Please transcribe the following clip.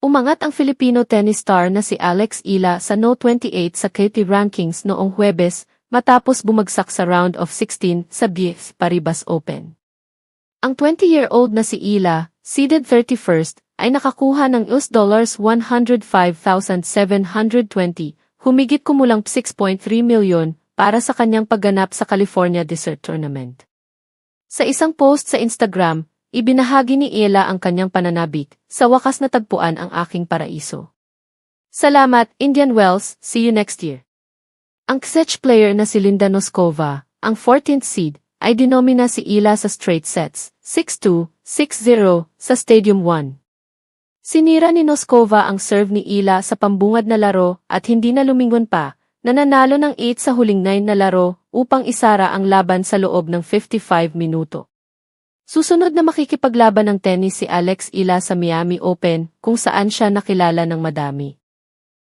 Umangat ang Filipino tennis star na si Alex Ila sa No.28 sa KT rankings noong Huwebes matapos bumagsak sa round of 16 sa BF Paribas Open. Ang 20-year-old na si Ila, seeded 31st, ay nakakuha ng $105,720, humigit kumulang 6.3 milyon para sa kanyang pagganap sa California Desert Tournament. Sa isang post sa Instagram, ibinahagi ni Ila ang kanyang pananabik, "Sa wakas natagpuan ang aking paraiso. Salamat, Indian Wells, see you next year." Ang Czech player na si Linda Noskova, ang 14th seed, ay dinomina si Ila sa straight sets, 6-2, 6-0, sa Stadium 1. Sinira ni Noskova ang serve ni Ila sa pambungad na laro at hindi na lumingon pa, nananalo ng 8 sa huling 9 na laro upang isara ang laban sa loob ng 55 minuto. Susunod na makikipaglaban ng tennis si Alex Ila sa Miami Open kung saan siya nakilala ng madami.